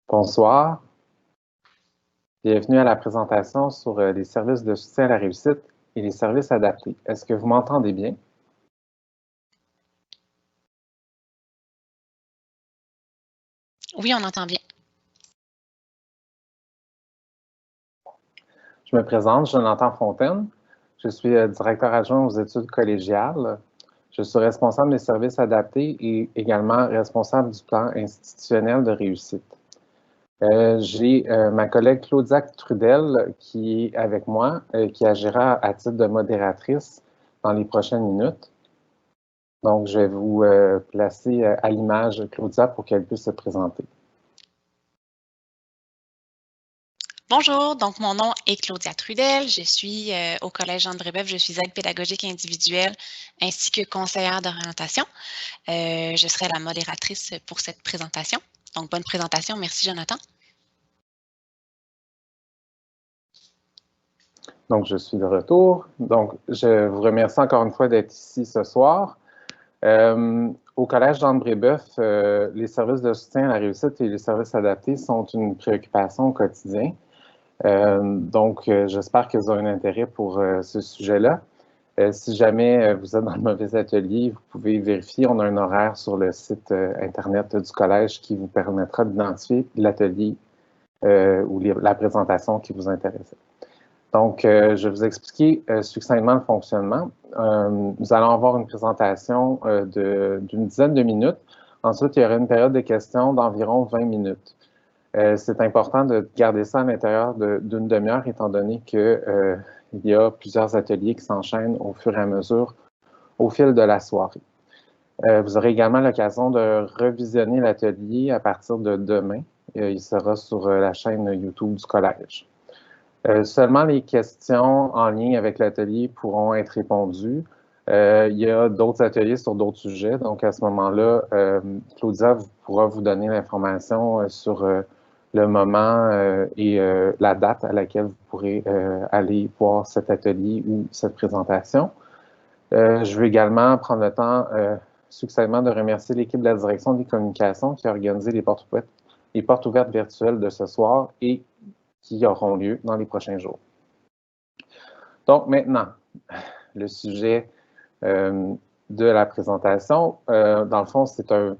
Bonsoir, bienvenue à la présentation sur les services de soutien à la réussite et les services adaptés. Est-ce que vous m'entendez bien? Oui, on entend bien. Je me présente, Jonathan Fontaine. Je suis directeur adjoint aux études collégiales. Je suis responsable des services adaptés et également responsable du plan institutionnel de réussite. J'ai ma collègue Claudia Trudel qui est avec moi, qui agira à titre de modératrice dans les prochaines minutes. Donc, je vais vous placer à l'image Claudia pour qu'elle puisse se présenter. Bonjour, donc mon nom est Claudia Trudel. Je suis au Collège Jean de Brébeuf. Je suis aide pédagogique individuelle ainsi que conseillère d'orientation. Je serai la modératrice pour cette présentation. Donc, bonne présentation. Merci, Jonathan. Donc, je suis de retour. Donc, je vous remercie encore une fois d'être ici ce soir. Au Collège Jean de Brébeuf, les services de soutien à la réussite et les services adaptés sont une préoccupation au quotidien. J'espère que vous aurez un intérêt pour ce sujet-là. Si jamais vous êtes dans le mauvais atelier, vous pouvez vérifier. On a un horaire sur le site Internet du Collège qui vous permettra d'identifier l'atelier ou la présentation qui vous intéresse. Donc, je vais vous expliquer succinctement le fonctionnement. Nous allons avoir une présentation d'une dizaine de minutes. Ensuite, il y aura une période de questions d'environ 20 minutes. C'est important de garder ça à l'intérieur d'une demi-heure, étant donné qu'il y a plusieurs ateliers qui s'enchaînent au fur et à mesure au fil de la soirée. Vous aurez également l'occasion de revisionner l'atelier à partir de demain. Il sera sur la chaîne YouTube du Collège. Seulement les questions en lien avec l'atelier pourront être répondues. Il y a d'autres ateliers sur d'autres sujets, donc à ce moment-là, Claudia pourra vous donner l'information sur le moment et la date à laquelle vous pourrez aller voir cet atelier ou cette présentation. Je veux également prendre le temps succinctement de remercier l'équipe de la direction des communications qui a organisé les portes ouvertes virtuelles de ce soir et qui auront lieu dans les prochains jours. Donc maintenant, le sujet de la présentation. Dans le fond, c'est un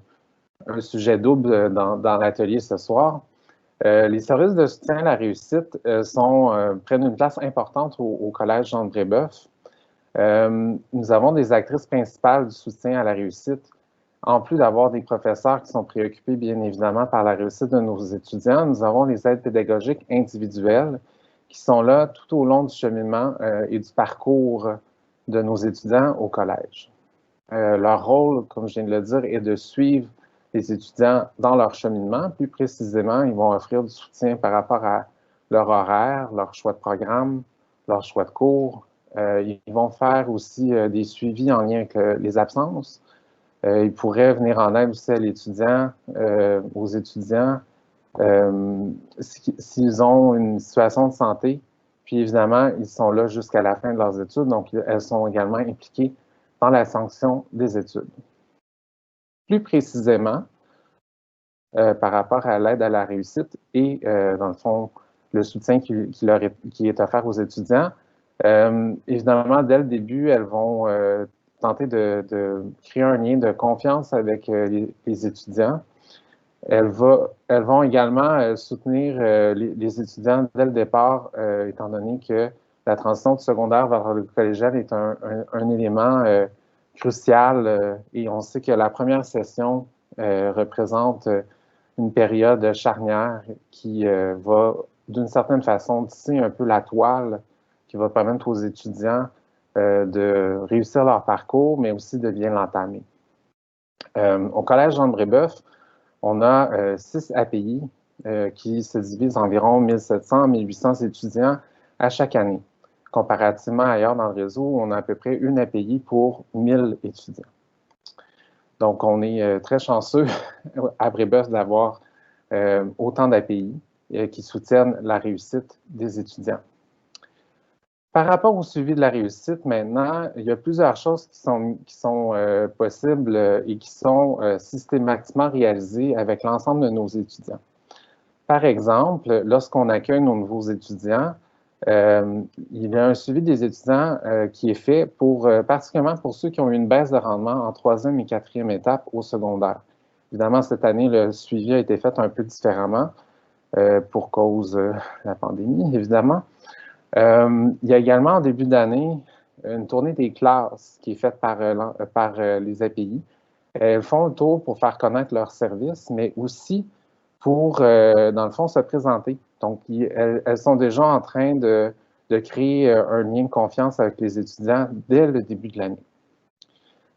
sujet double dans l'atelier ce soir. Les services de soutien à la réussite prennent une place importante au Collège Jean de Brébeuf. Nous avons des actrices principales du soutien à la réussite. En plus d'avoir des professeurs qui sont préoccupés, bien évidemment, par la réussite de nos étudiants, nous avons les aides pédagogiques individuelles qui sont là tout au long du cheminement et du parcours de nos étudiants au collège. Leur rôle, comme je viens de le dire, est de suivre les étudiants dans leur cheminement. Plus précisément, ils vont offrir du soutien par rapport à leur horaire, leur choix de programme, leur choix de cours. Ils vont faire aussi des suivis en lien avec les absences. Ils pourraient venir en aide aussi à l'étudiant, aux étudiants, s'ils ont une situation de santé. Puis évidemment, ils sont là jusqu'à la fin de leurs études, donc elles sont également impliquées dans la sanction des études. Plus précisément, par rapport à l'aide à la réussite et, dans le fond, le soutien qui est offert aux étudiants, évidemment, dès le début, elles vont tenter de créer un lien de confiance avec les étudiants. Elles vont également soutenir les étudiants dès le départ, étant donné que la transition du secondaire vers le collégial est un élément crucial et on sait que la première session représente une période charnière qui va, d'une certaine façon, tisser un peu la toile qui va permettre aux étudiants de réussir leur parcours, mais aussi de bien l'entamer. Au Collège Jean de Brébeuf, on a 6 API qui se divisent environ 1700 à 1800 étudiants à chaque année. Comparativement ailleurs dans le réseau, on a à peu près une API pour 1000 étudiants. Donc, on est très chanceux à Brébeuf d'avoir autant d'API qui soutiennent la réussite des étudiants. Par rapport au suivi de la réussite, maintenant, il y a plusieurs choses qui sont possibles et qui sont systématiquement réalisées avec l'ensemble de nos étudiants. Par exemple, lorsqu'on accueille nos nouveaux étudiants, il y a un suivi des étudiants qui est fait particulièrement pour ceux qui ont eu une baisse de rendement en troisième et quatrième étape au secondaire. Évidemment, cette année, le suivi a été fait un peu différemment pour cause de la pandémie, évidemment. Il y a également, en début d'année, une tournée des classes qui est faite par les API. Elles font le tour pour faire connaître leurs services, mais aussi pour, dans le fond, se présenter. Donc, elles sont déjà en train de créer un lien de confiance avec les étudiants dès le début de l'année.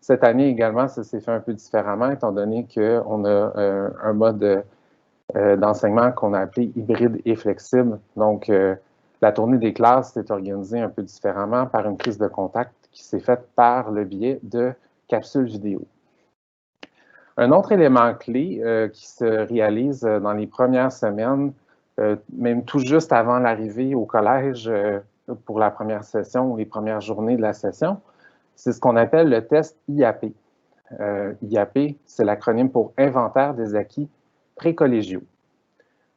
Cette année également, ça s'est fait un peu différemment, étant donné qu'on a un mode d'enseignement qu'on a appelé hybride et flexible. Donc, la tournée des classes s'est organisée un peu différemment par une prise de contact qui s'est faite par le biais de capsules vidéo. Un autre élément clé qui se réalise dans les premières semaines, même tout juste avant l'arrivée au collège pour la première session ou les premières journées de la session, c'est ce qu'on appelle le test IAP. IAP, c'est l'acronyme pour Inventaire des acquis précollégiaux.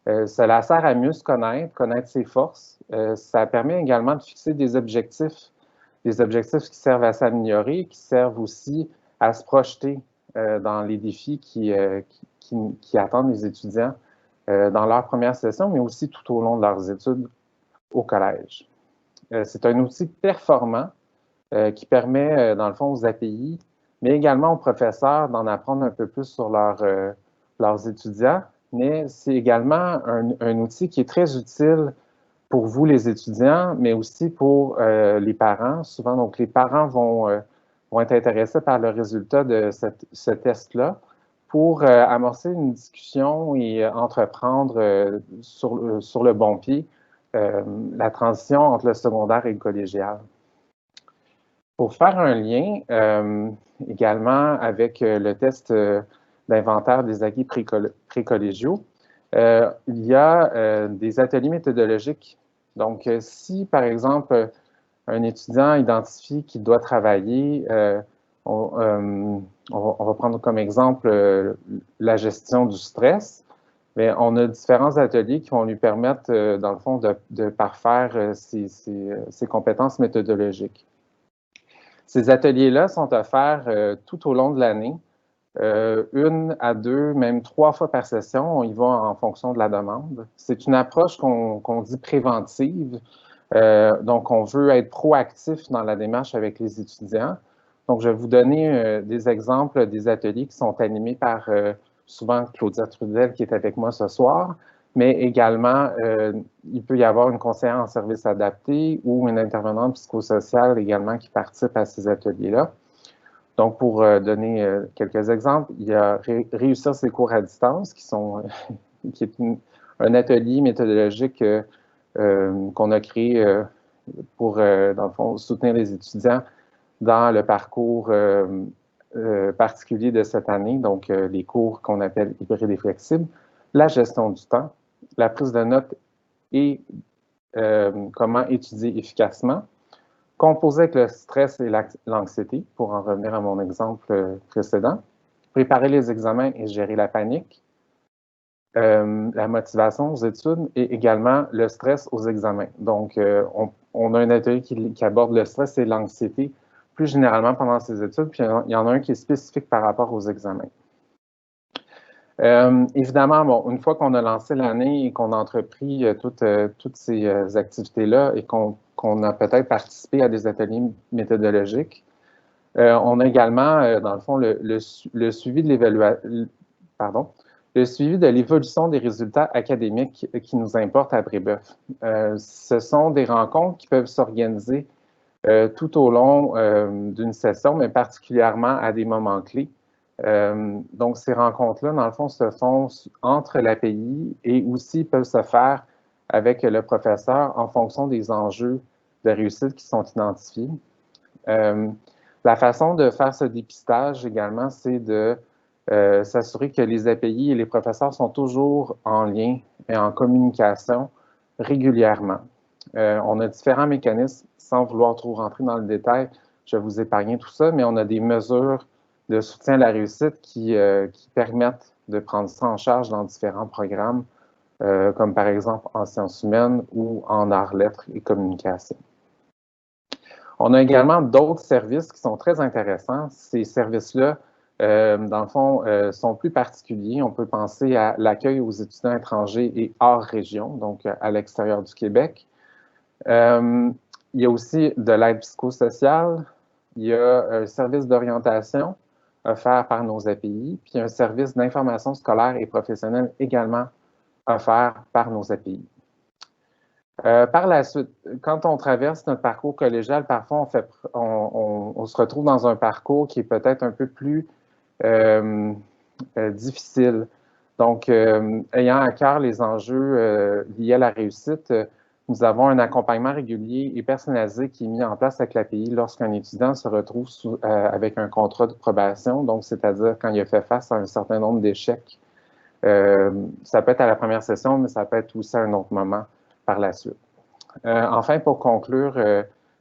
Cela sert à mieux se connaître ses forces. Ça permet également de fixer des objectifs qui servent à s'améliorer, qui servent aussi à se projeter dans les défis qui attendent les étudiants dans leur première session, mais aussi tout au long de leurs études au collège. C'est un outil performant qui permet, dans le fond, aux API, mais également aux professeurs d'en apprendre un peu plus sur leurs étudiants, mais c'est également un outil qui est très utile pour vous, les étudiants, mais aussi pour les parents. Souvent, donc, les parents vont être intéressés par le résultat de ce test-là pour amorcer une discussion et entreprendre sur le bon pied la transition entre le secondaire et le collégial. Pour faire un lien également avec le test d'inventaire des acquis précollégiaux, il y a des ateliers méthodologiques. Donc, si, par exemple, un étudiant identifie qu'il doit travailler, on va prendre comme exemple la gestion du stress, mais on a différents ateliers qui vont lui permettre, dans le fond, de parfaire ses compétences méthodologiques. Ces ateliers-là sont offerts tout au long de l'année, 1 à 2, même 3 fois par session. On y va en fonction de la demande. C'est une approche qu'on dit préventive. Donc, on veut être proactif dans la démarche avec les étudiants. Donc, je vais vous donner des exemples des ateliers qui sont animés par souvent Claudia Trudel qui est avec moi ce soir, mais également, il peut y avoir une conseillère en service adapté ou une intervenante psychosociale également qui participe à ces ateliers-là. Donc, pour donner quelques exemples, il y a Réussir ses cours à distance, qui est un atelier méthodologique qu'on a créé pour, dans le fond, soutenir les étudiants dans le parcours particulier de cette année, donc les cours qu'on appelle hybrides et flexibles, la gestion du temps, la prise de notes et comment étudier efficacement, composer avec le stress et l'anxiété, pour en revenir à mon exemple précédent, préparer les examens et gérer la panique, la motivation aux études et également le stress aux examens. Donc, on a un atelier qui aborde le stress et l'anxiété plus généralement pendant ces études, puis il y en a un qui est spécifique par rapport aux examens. Évidemment, bon, une fois qu'on a lancé l'année et qu'on a entrepris toutes ces activités-là et qu'on a peut-être participé à des ateliers méthodologiques, on a également, dans le fond, le suivi de le suivi de l'évolution des résultats académiques qui nous importent à Brébeuf. Ce sont des rencontres qui peuvent s'organiser tout au long d'une session, mais particulièrement à des moments clés. Donc, ces rencontres-là, dans le fond, se font entre l'API et aussi peuvent se faire avec le professeur en fonction des enjeux de réussite qui sont identifiés. La façon de faire ce dépistage également, c'est de s'assurer que les API et les professeurs sont toujours en lien et en communication régulièrement. On a différents mécanismes, sans vouloir trop rentrer dans le détail, je vais vous épargner tout ça, mais on a des mesures de soutien à la réussite qui permettent de prendre ça en charge dans différents programmes comme par exemple en sciences humaines ou en arts, lettres et communication. On a également d'autres services qui sont très intéressants. Ces services-là, dans le fond, sont plus particuliers. On peut penser à l'accueil aux étudiants étrangers et hors région, donc à l'extérieur du Québec. Il y a aussi de l'aide psychosociale. Il y a un service d'orientation offert par nos API, puis un service d'information scolaire et professionnelle également offert par nos API. Par la suite, quand on traverse notre parcours collégial, parfois on se retrouve dans un parcours qui est peut-être un peu plus difficile. Donc, ayant à cœur les enjeux liés à la réussite, nous avons un accompagnement régulier et personnalisé qui est mis en place avec l'API lorsqu'un étudiant se retrouve avec un contrat de probation, donc c'est-à-dire quand il a fait face à un certain nombre d'échecs. Ça peut être à la première session, mais ça peut être aussi à un autre moment par la suite. Enfin, pour conclure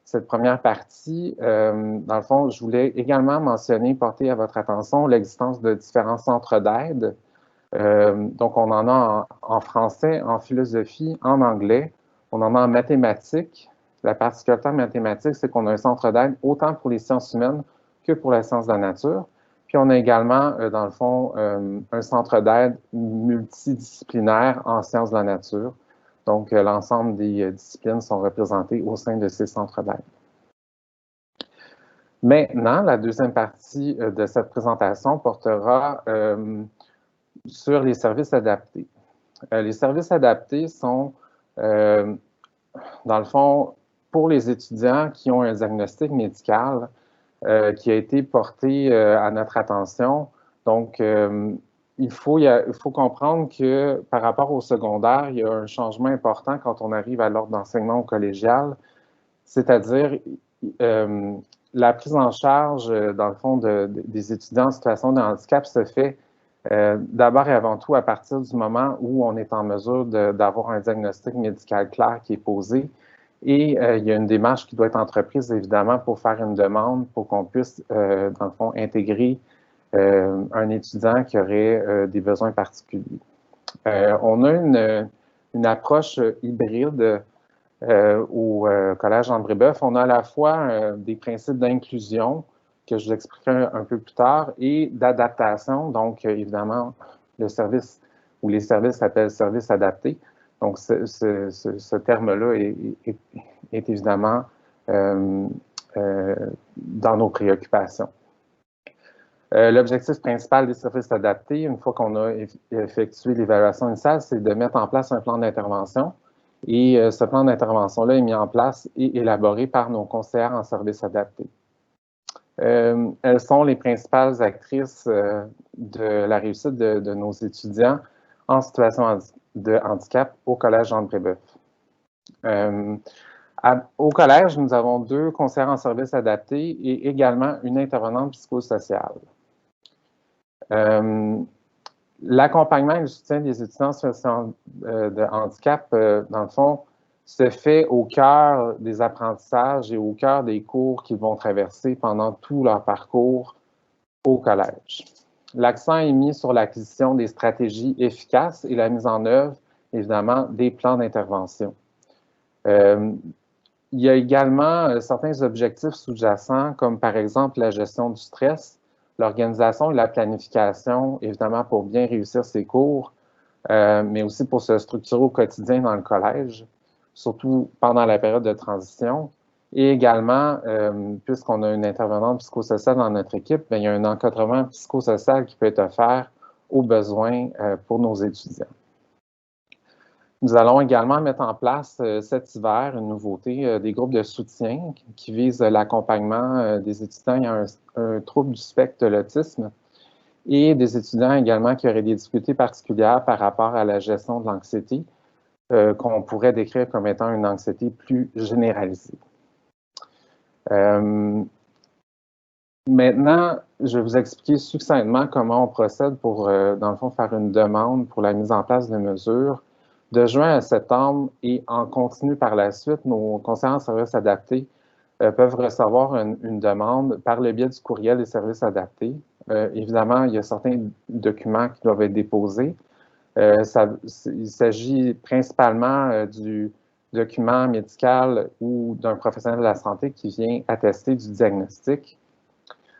cette première partie, dans le fond, je voulais également mentionner, porter à votre attention l'existence de différents centres d'aide. Donc, on en a en français, en philosophie, en anglais. On en a en mathématiques. La particularité en mathématiques, c'est qu'on a un centre d'aide autant pour les sciences humaines que pour la science de la nature. Puis, on a également, dans le fond, un centre d'aide multidisciplinaire en sciences de la nature. Donc, l'ensemble des disciplines sont représentées au sein de ces centres d'aide. Maintenant, la deuxième partie de cette présentation portera sur les services adaptés. Les services adaptés sont, dans le fond, pour les étudiants qui ont un diagnostic médical qui a été porté à notre attention. Donc, il faut comprendre que par rapport au secondaire, il y a un changement important quand on arrive à l'ordre d'enseignement au collégial, c'est-à-dire la prise en charge, dans le fond, des étudiants en situation de handicap se fait d'abord et avant tout à partir du moment où on est en mesure d'avoir un diagnostic médical clair qui est posé. Et il y a une démarche qui doit être entreprise, évidemment, pour faire une demande, pour qu'on puisse, dans le fond, intégrer un étudiant qui aurait des besoins particuliers. On a une approche hybride au Collège André-Beuve. On a à la fois des principes d'inclusion, que je vous expliquerai un peu plus tard, et d'adaptation. Donc, évidemment, le service ou les services s'appellent services adaptés. Donc, ce terme-là est évidemment dans nos préoccupations. L'objectif principal des services adaptés, une fois qu'on a effectué l'évaluation initiale, c'est de mettre en place un plan d'intervention. Et ce plan d'intervention-là est mis en place et élaboré par nos conseillères en services adaptés. Elles sont les principales actrices de la réussite de nos étudiants en situation de handicap au Collège André-Beuve. Au collège, nous avons 2 conseillères en services adaptés et également une intervenante psychosociale. L'accompagnement et le soutien des étudiants en situation de handicap, dans le fond, se fait au cœur des apprentissages et au cœur des cours qu'ils vont traverser pendant tout leur parcours au collège. L'accent est mis sur l'acquisition des stratégies efficaces et la mise en œuvre, évidemment, des plans d'intervention. Il y a également certains objectifs sous-jacents, comme par exemple la gestion du stress, l'organisation et la planification, évidemment, pour bien réussir ses cours, mais aussi pour se structurer au quotidien dans le collège, surtout pendant la période de transition. Et également, puisqu'on a une intervenante psychosociale dans notre équipe, bien, il y a un encadrement psychosocial qui peut être offert aux besoins pour nos étudiants. Nous allons également mettre en place cet hiver une nouveauté, des groupes de soutien qui visent l'accompagnement des étudiants ayant un trouble du spectre de l'autisme et des étudiants également qui auraient des difficultés particulières par rapport à la gestion de l'anxiété, qu'on pourrait décrire comme étant une anxiété plus généralisée. Maintenant, je vais vous expliquer succinctement comment on procède pour, dans le fond, faire une demande pour la mise en place de mesures. De juin à septembre et en continu par la suite, nos conseillers en services adaptés peuvent recevoir une demande par le biais du courriel des services adaptés. Évidemment, il y a certains documents qui doivent être déposés. Il s'agit principalement du document médical ou d'un professionnel de la santé qui vient attester du diagnostic.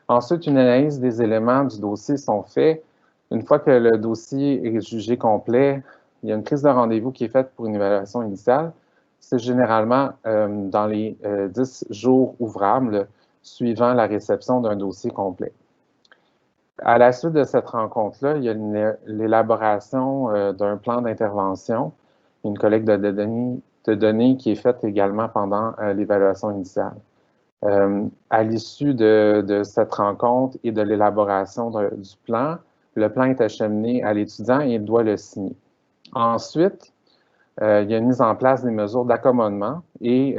Ensuite, une analyse des éléments du dossier sont faits. Une fois que le dossier est jugé complet, il y a une prise de rendez-vous qui est faite pour une évaluation initiale. C'est généralement dans les 10 jours ouvrables suivant la réception d'un dossier complet. À la suite de cette rencontre-là, il y a l'élaboration d'un plan d'intervention, une collecte de données qui est faite également pendant l'évaluation initiale. À l'issue de cette rencontre et de l'élaboration du plan, le plan est acheminé à l'étudiant et il doit le signer. Ensuite, il y a une mise en place des mesures d'accommodement et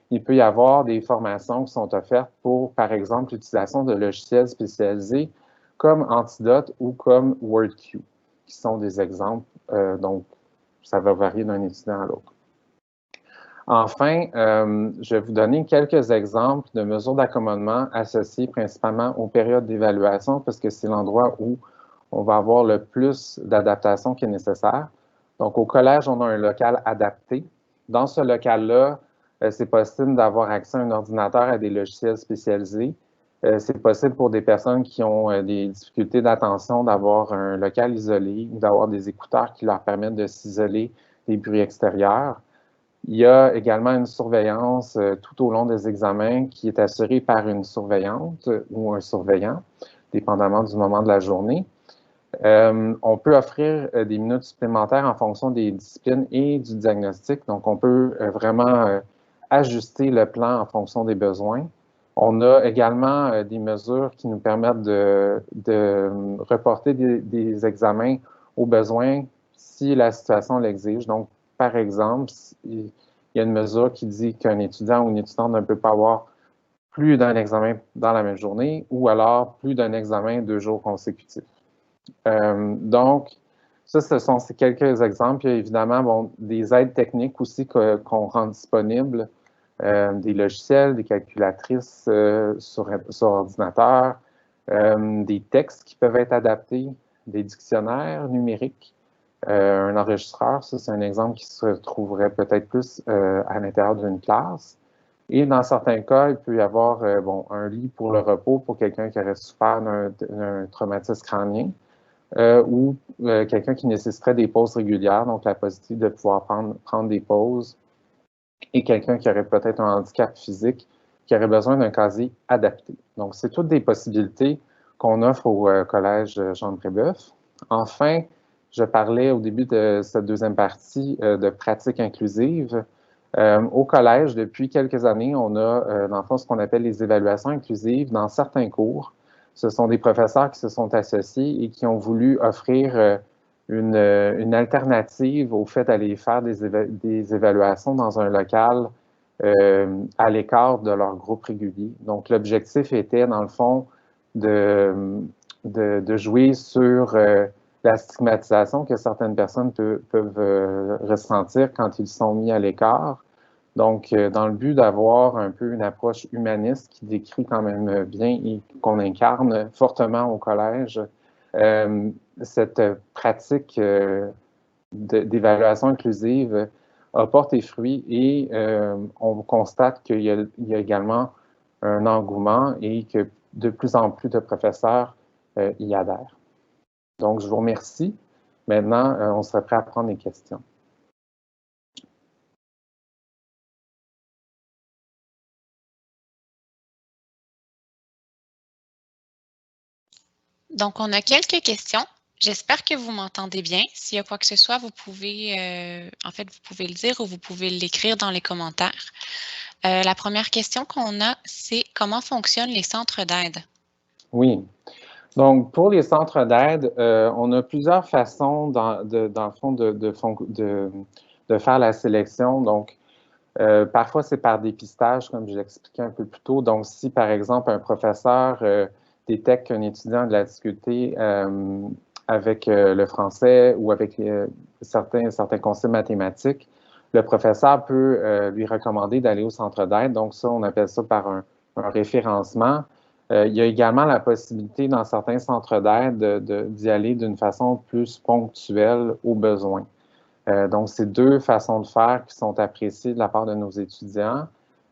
il peut y avoir des formations qui sont offertes pour, par exemple, l'utilisation de logiciels spécialisés comme Antidote ou comme WordQ, qui sont des exemples. Donc, ça va varier d'un étudiant à l'autre. Enfin, je vais vous donner quelques exemples de mesures d'accommodement associées principalement aux périodes d'évaluation parce que c'est l'endroit où on va avoir le plus d'adaptation qui est nécessaire. Donc, au collège, on a un local adapté. Dans ce local-là, c'est possible d'avoir accès à un ordinateur, à des logiciels spécialisés. C'est possible pour des personnes qui ont des difficultés d'attention d'avoir un local isolé ou d'avoir des écouteurs qui leur permettent de s'isoler des bruits extérieurs. Il y a également une surveillance tout au long des examens qui est assurée par une surveillante ou un surveillant, dépendamment du moment de la journée. On peut offrir des minutes supplémentaires en fonction des disciplines et du diagnostic. Donc, on peut vraiment ajuster le plan en fonction des besoins. On a également des mesures qui nous permettent de reporter des examens aux besoins si la situation l'exige. Donc, par exemple, il y a une mesure qui dit qu'un étudiant ou une étudiante ne peut pas avoir plus d'un examen dans la même journée ou alors plus d'un examen 2 jours consécutifs. Donc, ça, ce sont ces quelques exemples. Il y a évidemment des aides techniques aussi qu'on rend disponibles, des logiciels, des calculatrices sur ordinateur, des textes qui peuvent être adaptés, des dictionnaires numériques, un enregistreur, ça c'est un exemple qui se trouverait peut-être plus à l'intérieur d'une classe. Et dans certains cas, il peut y avoir un lit pour le repos pour quelqu'un qui aurait souffert d'un traumatisme crânien. Ou quelqu'un qui nécessiterait des pauses régulières, donc la possibilité de pouvoir prendre des pauses, et quelqu'un qui aurait peut-être un handicap physique, qui aurait besoin d'un casier adapté. Donc, c'est toutes des possibilités qu'on offre au Collège Jean de Brébeuf. Enfin, je parlais au début de cette deuxième partie de pratiques inclusives. Au collège, depuis quelques années, on a dans le fond ce qu'on appelle les évaluations inclusives dans certains cours. Ce sont des professeurs qui se sont associés et qui ont voulu offrir une alternative au fait d'aller faire des évaluations dans un local à l'écart de leur groupe régulier. Donc, l'objectif était, dans le fond, de jouer sur la stigmatisation que certaines personnes peuvent ressentir quand ils sont mis à l'écart. Donc, dans le but d'avoir un peu une approche humaniste qui décrit quand même bien et qu'on incarne fortement au collège, cette pratique d'évaluation inclusive a porté fruit et on constate qu'il y a également un engouement et que de plus en plus de professeurs y adhèrent. Donc, je vous remercie. Maintenant, on serait prêt à prendre des questions. Donc, on a quelques questions. J'espère que vous m'entendez bien. S'il y a quoi que ce soit, vous pouvez, en fait, vous pouvez le dire ou vous pouvez l'écrire dans les commentaires. La première question qu'on a, c'est comment fonctionnent les centres d'aide? Oui. Donc, pour les centres d'aide, on a plusieurs façons, dans le fond, de faire la sélection. Donc, parfois, c'est par dépistage, comme je l'expliquais un peu plus tôt. Donc, si, par exemple, un professeur détecte qu'un étudiant a de la difficulté avec le français ou avec certains concepts mathématiques, le professeur peut lui recommander d'aller au centre d'aide. Donc, ça, on appelle ça par un référencement. Il y a également la possibilité dans certains centres d'aide d'y aller d'une façon plus ponctuelle aux besoins. Donc, c'est deux façons de faire qui sont appréciées de la part de nos étudiants.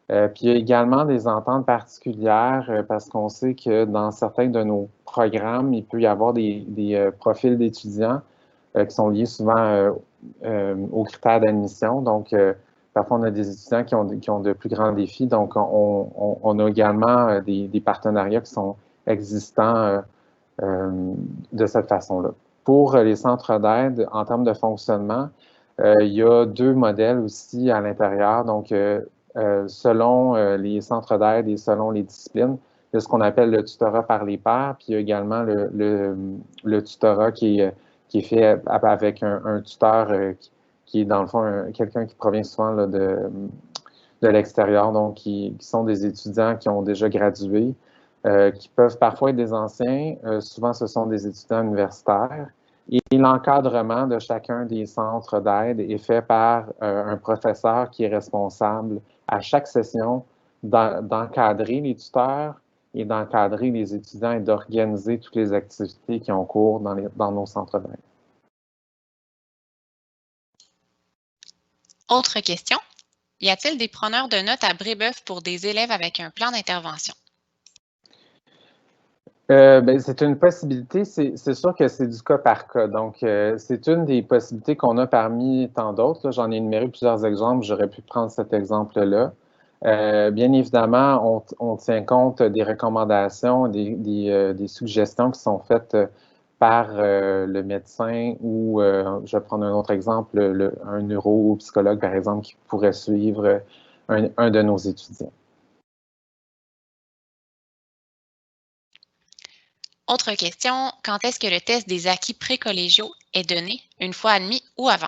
Puis, il y a également des ententes particulières parce qu'on sait que dans certains de nos programmes, il peut y avoir des profils d'étudiants qui sont liés souvent aux critères d'admission. Donc, parfois, on a des étudiants qui ont de plus grands défis. Donc, on a également des partenariats qui sont existants de cette façon-là. Pour les centres d'aide, en termes de fonctionnement, il y a deux modèles aussi à l'intérieur. Donc, selon les centres d'aide et selon les disciplines, il y a ce qu'on appelle le tutorat par les pairs, puis il y a également le tutorat qui est fait avec un tuteur qui est dans le fond quelqu'un qui provient souvent là, de l'extérieur, donc qui sont des étudiants qui ont déjà gradué, qui peuvent parfois être des anciens, souvent ce sont des étudiants universitaires. Et l'encadrement de chacun des centres d'aide est fait par un professeur qui est responsable à chaque session d'encadrer les tuteurs et d'encadrer les étudiants et d'organiser toutes les activités qui ont cours dans nos centres d'aide. Autre question. Y a-t-il des preneurs de notes à Brébeuf pour des élèves avec un plan d'intervention? C'est une possibilité. C'est sûr que c'est du cas par cas. Donc, c'est une des possibilités qu'on a parmi tant d'autres. J'en ai énuméré plusieurs exemples. J'aurais pu prendre cet exemple-là. Bien évidemment, on tient compte des recommandations, des suggestions qui sont faites par le médecin ou, je vais prendre un autre exemple, un neuro ou psychologue, par exemple, qui pourrait suivre un de nos étudiants. Autre question. Quand est-ce que le test des acquis précollégiaux est donné? Une fois admis ou avant?